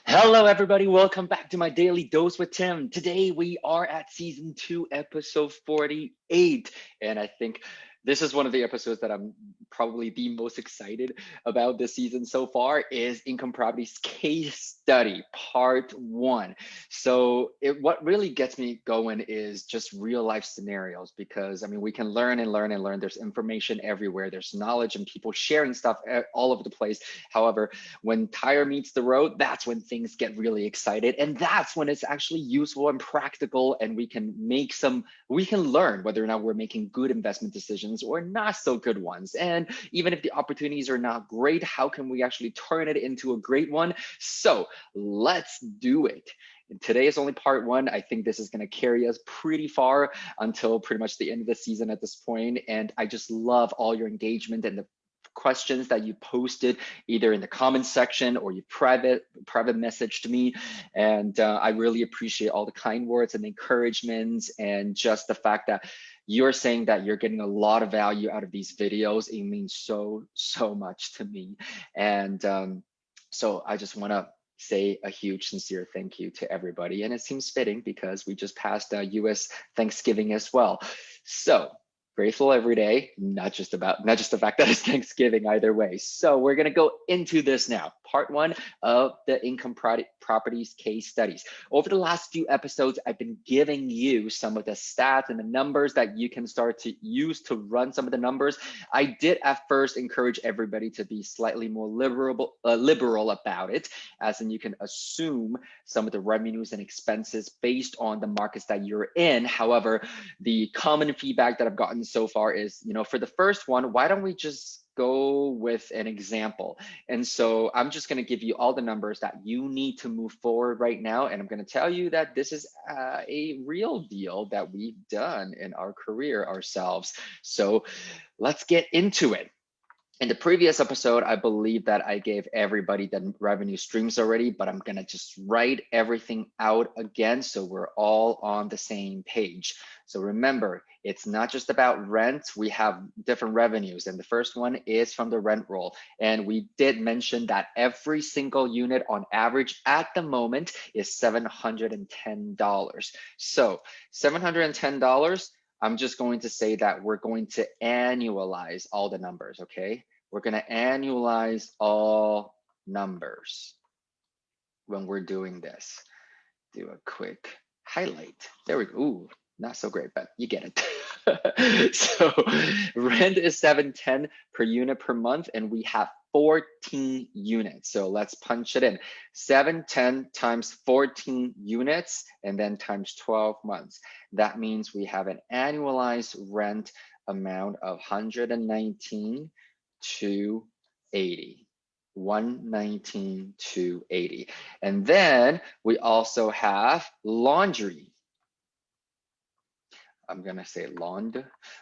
Hello, everybody. Welcome back to my Daily Dose with Tim. Today, we are at season 2, episode 48. And I think this is one of the episodes that I'm probably the most excited about this season so far is Income Properties Case Study, Part 1. So what really gets me going is just real life scenarios because, I mean, we can learn and learn and learn. There's information everywhere. There's knowledge and people sharing stuff all over the place. However, when tire meets the road, that's when things get really excited. And that's when it's actually useful and practical. And we can learn whether or not we're making good investment decisions or not so good ones. And even if the opportunities are not great, how can we actually turn it into a great one? So let's do it. Today is only part 1. I think this is going to carry us pretty far until pretty much the end of the season at this point. And I just love all your engagement and the questions that you posted either in the comment section or you private messaged me, and I really appreciate all the kind words and encouragements and just the fact that you're saying that you're getting a lot of value out of these videos. It means so much to me, and so I just want to say a huge sincere thank you to everybody. And it seems fitting because we just passed US Thanksgiving as well. So grateful every day, not just the fact that it's Thanksgiving either way. So we're gonna go into this now. Part 1 of the income properties case studies. Over the last few episodes, I've been giving you some of the stats and the numbers that you can start to use to run some of the numbers. I did at first encourage everybody to be slightly more liberal about it, as in you can assume some of the revenues and expenses based on the markets that you're in. However, the common feedback that I've gotten so far is, for the first one, why don't we just go with an example? And so I'm just going to give you all the numbers that you need to move forward right now. And I'm going to tell you that this is a real deal that we've done in our career ourselves. So let's get into it. In the previous episode, I believe that I gave everybody the revenue streams already, but I'm going to just write everything out again so we're all on the same page. So remember, it's not just about rent. We have different revenues, and the first one is from the rent roll. And we did mention that every single unit on average at the moment is $710. So $710. I'm just going to say that we're going to annualize all the numbers, okay? We're going to annualize all numbers when we're doing this. Do a quick highlight. There we go. Ooh, not so great, but you get it. So rent is $710 per unit per month, and we have 14 units. So let's punch it in. 710 times 14 units and then times 12 months. That means we have an annualized rent amount of $119,280. 119,280. And then we also have laundry. I'm gonna say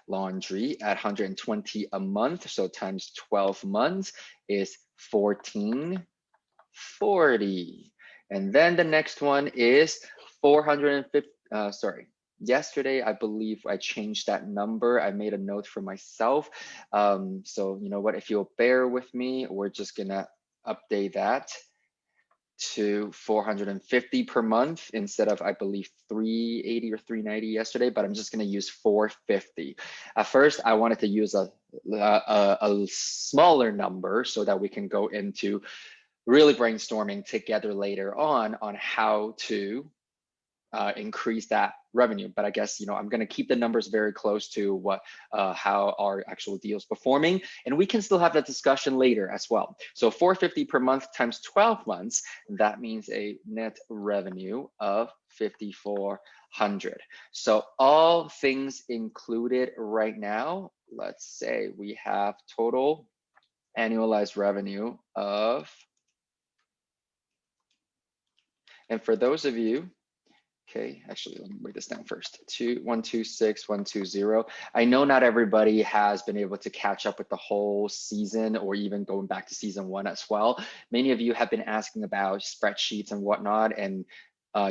laundry at 120 a month. So times 12 months is 1440. And then the next one is 450. Yesterday, I believe I changed that number. I made a note for myself. So you know what, if you'll bear with me, we're just gonna update that to 450 per month instead of, I believe, 380 or 390 yesterday, but I'm just going to use 450. At first, I wanted to use a smaller number so that we can go into really brainstorming together later on how to increase that revenue. But I guess, I'm going to keep the numbers very close to what how our actual deal is performing, and we can still have that discussion later as well. So 450 per month times 12 months, that means a net revenue of 5,400. So all things included right now, let's say we have total annualized revenue of, and for those of you, okay, actually, let me write this down first. 126,120. I know not everybody has been able to catch up with the whole season or even going back to season 1 as well. Many of you have been asking about spreadsheets and whatnot, and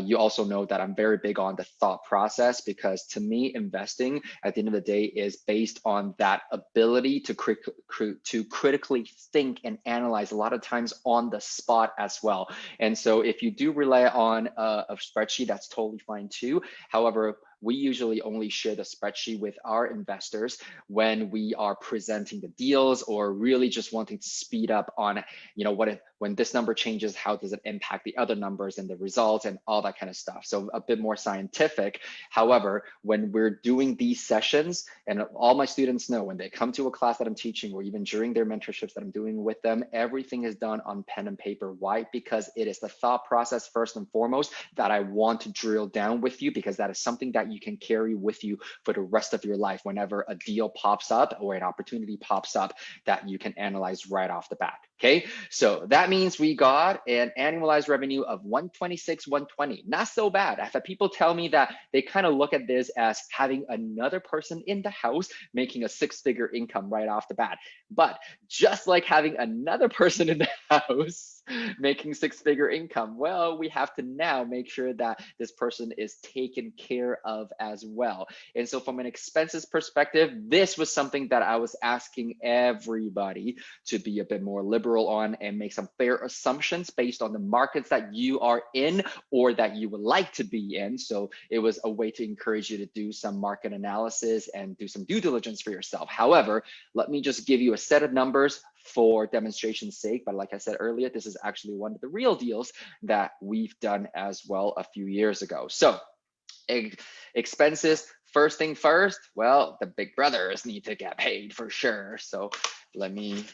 you also know that I'm very big on the thought process, because to me, investing at the end of the day is based on that ability to critically think and analyze, a lot of times on the spot as well. And so if you do rely on a spreadsheet, that's totally fine too. However, we usually only share the spreadsheet with our investors when we are presenting the deals, or really just wanting to speed up on, when this number changes, how does it impact the other numbers and the results and all that kind of stuff. So a bit more scientific. However, when we're doing these sessions, and all my students know, when they come to a class that I'm teaching, or even during their mentorships that I'm doing with them, everything is done on pen and paper. Why? Because it is the thought process first and foremost that I want to drill down with you, because that is something that you can carry with you for the rest of your life. Whenever a deal pops up or an opportunity pops up, that you can analyze right off the bat. Okay, so that means we got an annualized revenue of 126, 120. Not so bad. I've had people tell me that they kind of look at this as having another person in the house making a six-figure income right off the bat. But just like having another person in the house making six-figure income, well, we have to now make sure that this person is taken care of as well. And so from an expenses perspective, this was something that I was asking everybody to be a bit more liberal on, and make some fair assumptions based on the markets that you are in or that you would like to be in. So it was a way to encourage you to do some market analysis and do some due diligence for yourself. However, let me just give you a set of numbers for demonstration's sake. But like I said earlier, this is actually one of the real deals that we've done as well a few years ago. So expenses, first thing first, well, the big brothers need to get paid for sure. So let me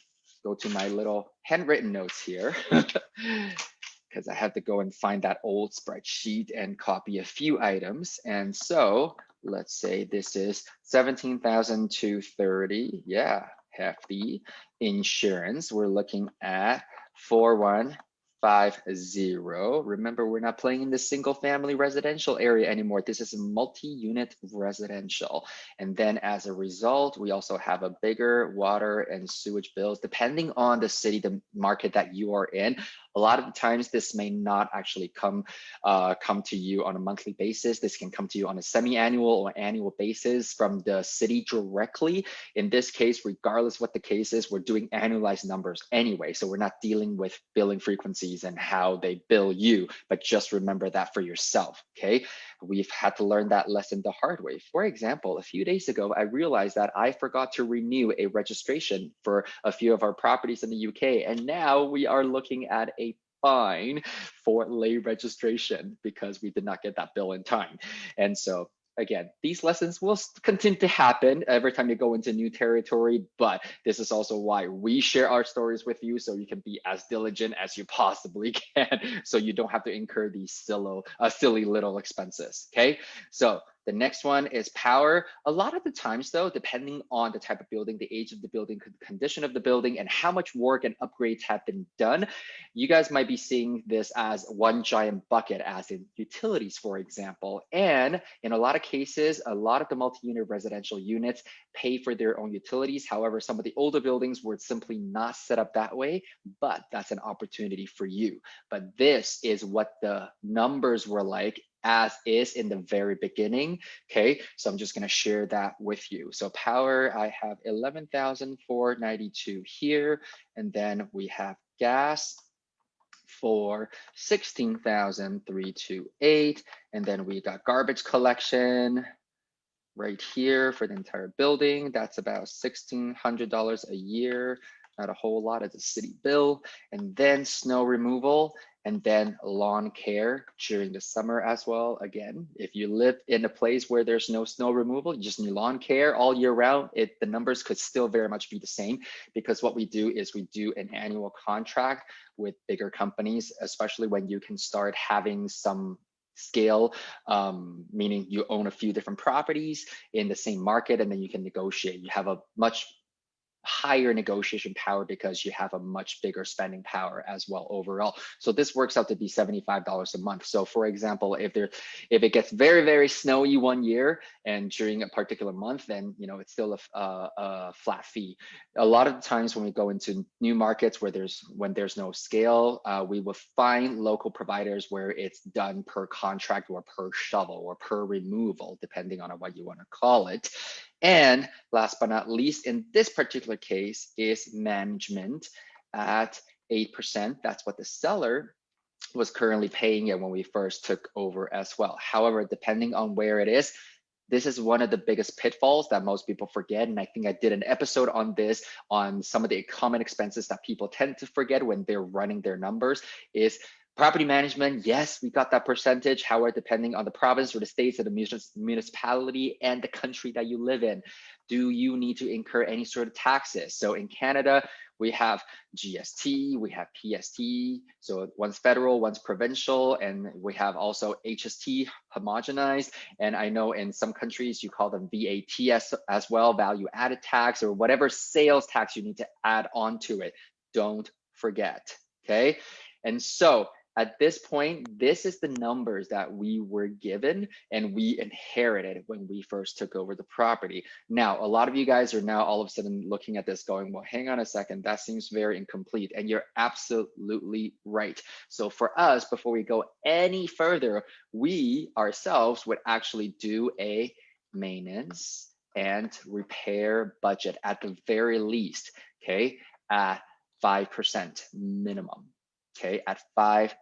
go to my little handwritten notes here, because I have to go and find that old spreadsheet and copy a few items. And so let's say this is 17,230. Yeah, hefty. Insurance, we're looking at 4150. Remember, we're not playing in the single family residential area anymore. This is a multi-unit residential. And then as a result, we also have a bigger water and sewage bills, depending on the city, the market that you are in. A lot of the times this may not actually come to you on a monthly basis. This can come to you on a semi-annual or annual basis from the city directly. In this case, regardless what the case is, we're doing annualized numbers anyway. So we're not dealing with billing frequencies and how they bill you, but just remember that for yourself, okay? We've had to learn that lesson the hard way. For example, a few days ago, I realized that I forgot to renew a registration for a few of our properties in the UK. And now we are looking at a fine for late registration because we did not get that bill in time. And so again, these lessons will continue to happen every time you go into new territory, but this is also why we share our stories with you, so you can be as diligent as you possibly can, so you don't have to incur these silly little expenses, okay? So the next one is power. A lot of the times though, depending on the type of building, the age of the building, the condition of the building, and how much work and upgrades have been done, you guys might be seeing this as one giant bucket, as in utilities, for example. And in a lot of cases, a lot of the multi-unit residential units pay for their own utilities. However, some of the older buildings were simply not set up that way, but that's an opportunity for you. But this is what the numbers were like as is in the very beginning, okay? So I'm just gonna share that with you. So power, I have 11,492 here, and then we have gas for 16,328, and then we got garbage collection right here for the entire building. That's about $1,600 a year, not a whole lot, it's a city bill. And then snow removal, and then lawn care during the summer as well. Again, if you live in a place where there's no snow removal, you just need lawn care all year round, the numbers could still very much be the same, because what we do is we do an annual contract with bigger companies, especially when you can start having some scale, meaning you own a few different properties in the same market, and then you can negotiate. You have a much higher negotiation power because you have a much bigger spending power as well overall. So this works out to be $75 a month. So for example, if it gets very, very snowy one year and during a particular month, then it's still a flat fee. A lot of the times when we go into new markets when there's no scale, we will find local providers where it's done per contract or per shovel or per removal, depending on what you want to call it. And last but not least, in this particular case, is management at 8%. That's what the seller was currently paying it when we first took over as well. However, depending on where it is, this is one of the biggest pitfalls that most people forget. And I think I did an episode on this, on some of the common expenses that people tend to forget when they're running their numbers is property management. Yes, we got that percentage. However, depending on the province or the states or the municipality and the country that you live in, do you need to incur any sort of taxes? So in Canada, we have GST, we have PST, so one's federal, one's provincial, and we have also HST, homogenized. And I know in some countries you call them VAT as well, value added tax, or whatever sales tax you need to add on to it. Don't forget, okay? And so at this point, this is the numbers that we were given and we inherited when we first took over the property. Now, a lot of you guys are now all of a sudden looking at this going, well, hang on a second, that seems very incomplete. And you're absolutely right. So for us, before we go any further, we ourselves would actually do a maintenance and repair budget at the very least, okay, at 5% minimum. Okay, at 5%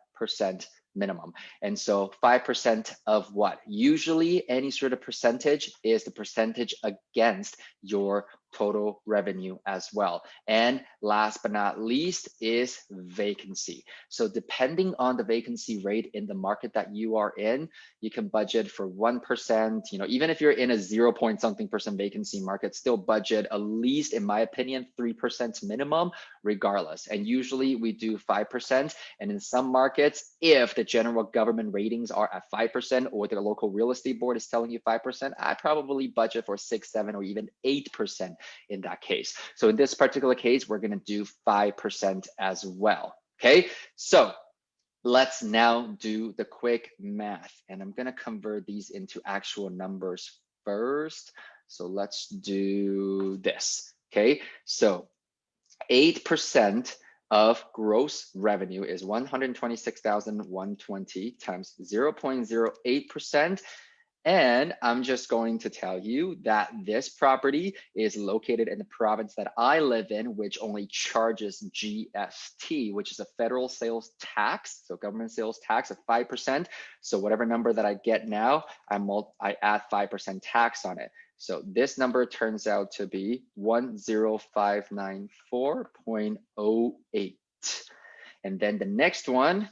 minimum. And so 5% of what? Usually any sort of percentage is the percentage against your total revenue as well. And last but not least is vacancy. So depending on the vacancy rate in the market that you are in, you can budget for 1%, even if you're in a 0 point something percent vacancy market, still budget at least, in my opinion, 3% minimum regardless. And usually we do 5%. And in some markets, if the general government ratings are at 5% or the local real estate board is telling you 5%, I probably budget for 6, 7, or even 8% in that case. So in this particular case, we're going to do 5% as well. Okay, so let's now do the quick math, and I'm going to convert these into actual numbers first. So let's do this. Okay, so 8% of gross revenue is 126,120 times 0.08%. And I'm just going to tell you that this property is located in the province that I live in, which only charges GST, which is a federal sales tax, so government sales tax of 5%. So whatever number that I get now, I add 5% tax on it. So this number turns out to be 10594.08. And then the next one,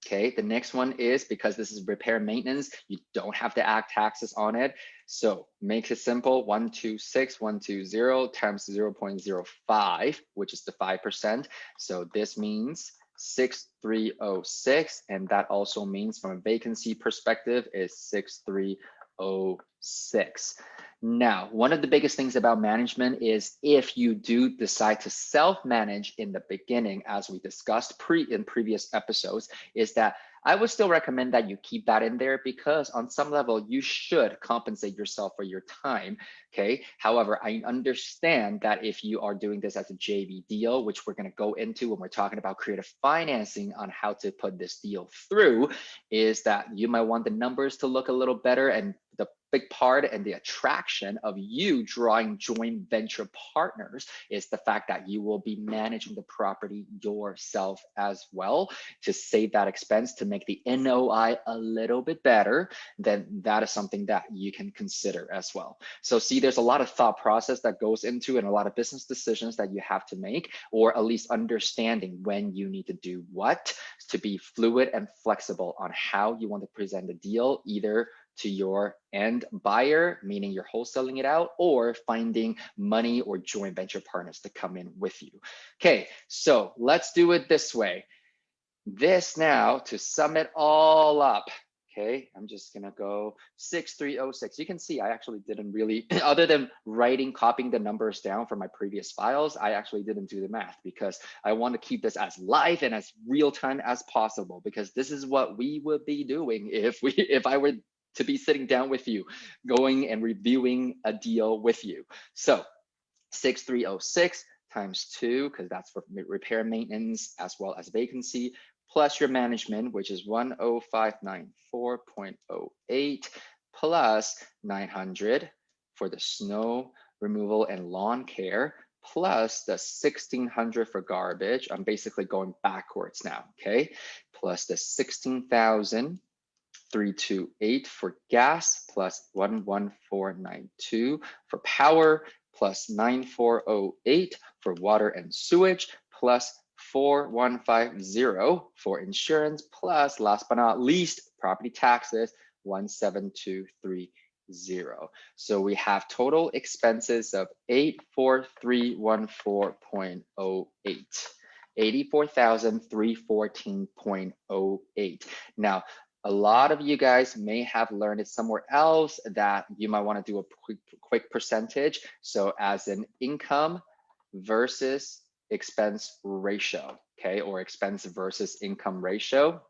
okay, the next one is, because this is repair and maintenance, you don't have to add taxes on it. So make it simple, 126,120 times 0.05, which is the 5%. So this means 6,306, and that also means from a vacancy perspective is 6,306. Now, one of the biggest things about management is if you do decide to self-manage in the beginning, as we discussed in previous episodes, is that I would still recommend that you keep that in there, because on some level you should compensate yourself for your time. Okay. However, I understand that if you are doing this as a JV deal, which we're going to go into when we're talking about creative financing on how to put this deal through, is that you might want the numbers to look a little better, and the big part and the attraction of you drawing joint venture partners is the fact that you will be managing the property yourself as well. To save that expense, to make the NOI a little bit better, then that is something that you can consider as well. So see, there's a lot of thought process that goes into, and a lot of business decisions that you have to make, or at least understanding when you need to do what, to be fluid and flexible on how you want to present the deal, either to your end buyer, meaning you're wholesaling it out, or finding money or joint venture partners to come in with you. Okay, so let's do it this way. This now, to sum it all up, Okay, I'm just gonna go 6306. You can see I actually didn't really, other than copying the numbers down from my previous files, I actually didn't do the math because I want to keep this as live and as real time as possible, because this is what we would be doing if I were to be sitting down with you, going and reviewing a deal with you. So 6306 times 2, because that's for repair maintenance as well as vacancy, plus your management, which is 10594.08, plus 900 for the snow removal and lawn care, plus the 1600 for garbage. I'm basically going backwards now, okay? Plus the 16,328 for gas, plus 11492 for power, plus 9408 for water and sewage, plus 4150 for insurance, plus last but not least, property taxes, 17230. So we have total expenses of 84314.08. 84,314.08. Now, a lot of you guys may have learned it somewhere else that you might want to do a quick percentage. So as an income versus expense ratio, okay, or expense versus income ratio.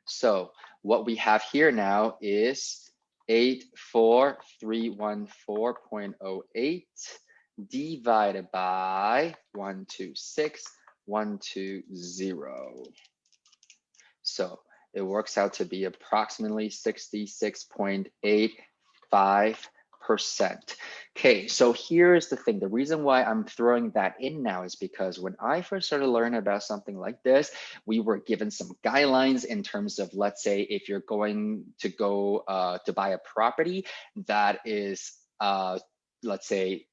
So what we have here now is 84314.08 divided by 126,120. So it works out to be approximately 66.85%. Okay, so here's the thing. The reason why I'm throwing that in now is because when I first started learning about something like this, we were given some guidelines in terms of, let's say, if you're going to go to buy a property that is, let's say,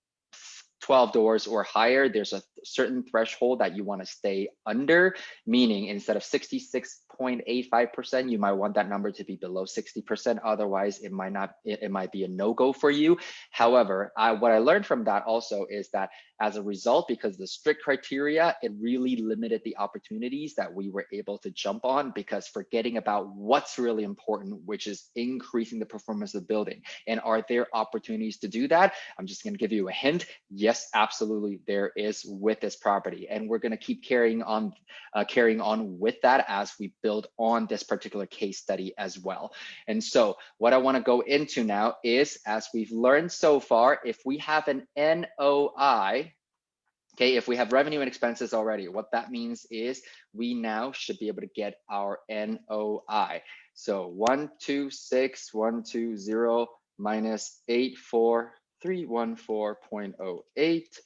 12 doors or higher, there's a certain threshold that you want to stay under, meaning instead of 66.85%, you might want that number to be below 60%. Otherwise, it might be a no-go for you. However, what I learned from that also is that as a result, because the strict criteria, it really limited the opportunities that we were able to jump on, because forgetting about what's really important, which is increasing the performance of the building. And are there opportunities to do that? I'm just going to give you a hint. Yes, absolutely, there is with this property, and we're going to keep carrying on with that as we build on this particular case study as well. And so what I want to go into now is, as we've learned so far, if we have an NOI, okay, if we have revenue and expenses already, what that means is we now should be able to get our NOI. So 126,120 minus 84314.08.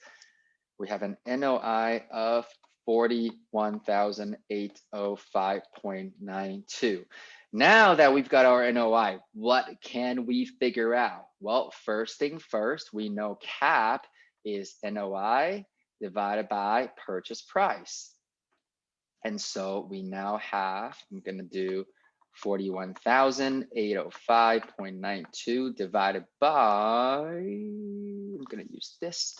We have an NOI of 41,805.92. Now that we've got our NOI, what can we figure out? Well, first thing first, we know CAP is NOI divided by purchase price. And so we now have, I'm going to do 41,805.92 divided by, I'm going to use this,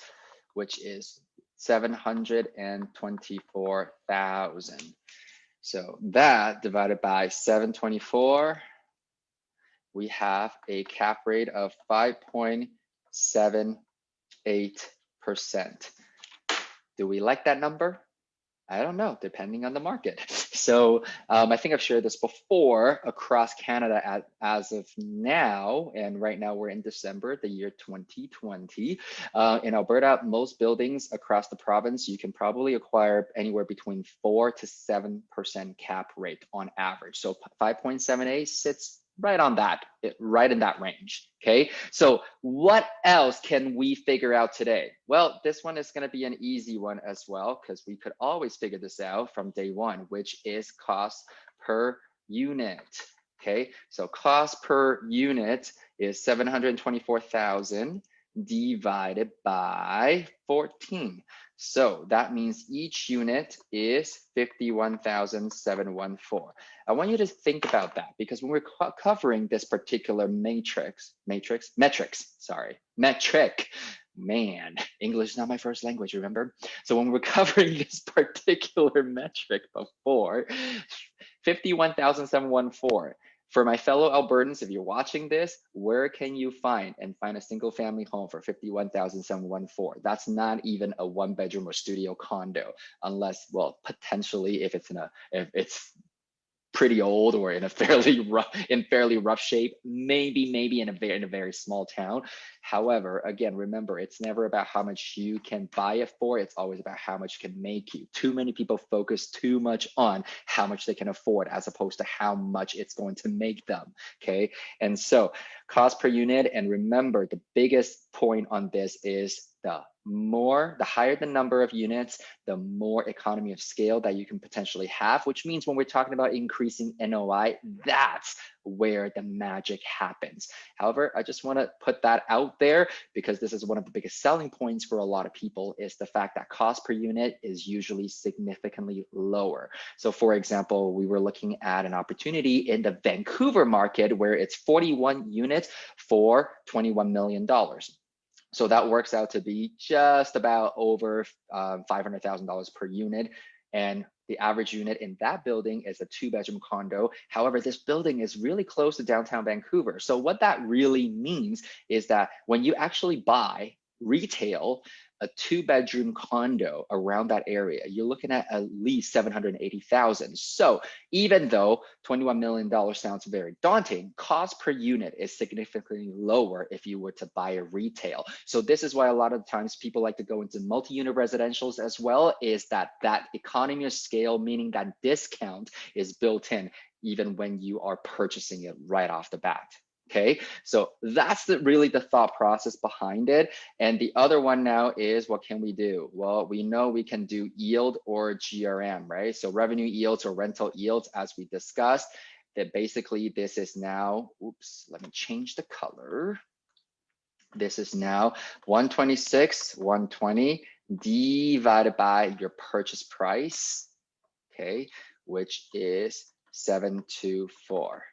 which is 724,000. So that divided by 724, we have a cap rate of 5.78%. Do we like that number? I don't know, depending on the market. So I think I've shared this before across Canada as of now, and right now we're in December, the year 2020. In Alberta, most buildings across the province, you can probably acquire anywhere between 4 to 7% cap rate on average. So 5.78 sits right on that, right in that range, okay? So what else can we figure out today? Well, this one is gonna be an easy one as well, because we could always figure this out from day one, which is cost per unit, okay? So cost per unit is 724,000 divided by 14. So that means each unit is 51,714. I want you to think about that, because when we're covering this particular metric, man, English is not my first language, remember? So when we're covering this particular metric before, 51,714, For my fellow Albertans, if you're watching this, where can you find a single family home for $51,714? That's not even a 1-bedroom or studio condo, unless, well, potentially if it's pretty old or in a fairly rough shape, maybe in a very small town. However, again, remember, it's never about how much you can buy it for, it's always about how much it can make you. Too many people focus too much on how much they can afford as opposed to how much it's going to make them, okay? And so cost per unit, and remember, the biggest point on this is the higher the number of units, the more economy of scale that you can potentially have, which means when we're talking about increasing NOI, that's where the magic happens. However, I just want to put that out there because this is one of the biggest selling points for a lot of people, is the fact that cost per unit is usually significantly lower. So for example, we were looking at an opportunity in the Vancouver market where it's 41 units for $21 million. So that works out to be just about over $500,000 per unit. And the average unit in that building is a 2-bedroom condo. However, this building is really close to downtown Vancouver. So what that really means is that when you actually buy retail a 2-bedroom condo around that area, you're looking at least $780,000. So even though $21 million sounds very daunting, cost per unit is significantly lower if you were to buy a retail. So this is why a lot of times people like to go into multi-unit residentials as well, is that economy of scale, meaning that discount is built in even when you are purchasing it right off the bat. Okay, so that's really the thought process behind it. And the other one now is, what can we do? Well, we know we can do yield or GRM, right? So revenue yields or rental yields, as we discussed, that basically this is now, oops, let me change the color. This is now 120 divided by your purchase price, okay, which is 724.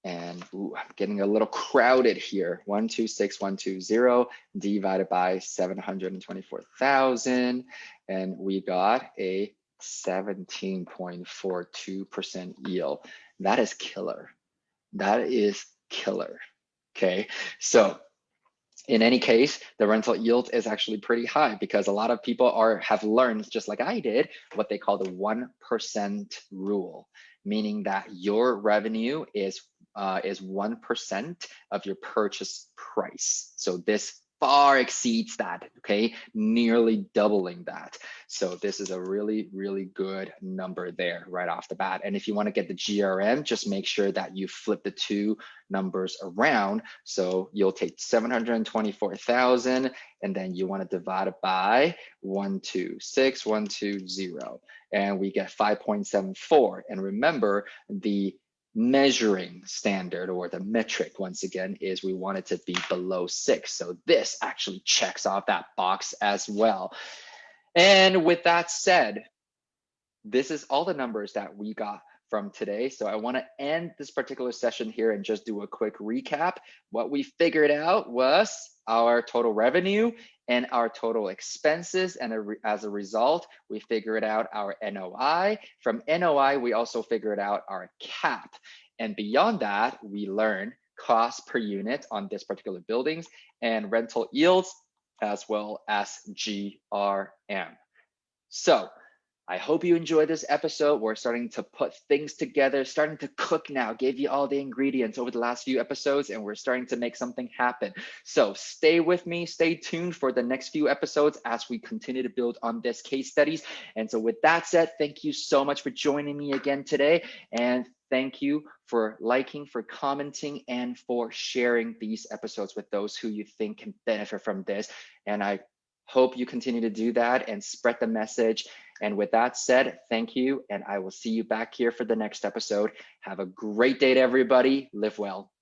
And I'm getting a little crowded here. 126,120 divided by 724,000, and we got a 17.42% yield. That is killer. That is killer. Okay, so in any case, the rental yield is actually pretty high because a lot of people have learned, just like I did, what they call the 1% rule, meaning that your revenue is 1% of your purchase price. So this far exceeds that, okay? Nearly doubling that. So this is a really, really good number there right off the bat. And if you want to get the GRM, just make sure that you flip the two numbers around. So you'll take 724,000 and then you want to divide it by 126,120, and we get 5.74. And remember, the measuring standard or the metric, once again, is we want it to be below 6. So this actually checks off that box as well. And with that said, this is all the numbers that we got from today. So I want to end this particular session here and just do a quick recap. What we figured out was our total revenue and our total expenses. And as a result, we figured out our NOI. From NOI, we also figured out our cap. And beyond that, we learned cost per unit on this particular buildings and rental yields, as well as GRM. So I hope you enjoyed this episode. We're starting to put things together, starting to cook now, gave you all the ingredients over the last few episodes, and we're starting to make something happen. So stay with me, stay tuned for the next few episodes as we continue to build on this case studies. And so with that said, thank you so much for joining me again today. And thank you for liking, for commenting, and for sharing these episodes with those who you think can benefit from this. And I hope you continue to do that and spread the message. And with that said, thank you, and I will see you back here for the next episode. Have a great day to everybody. Live well.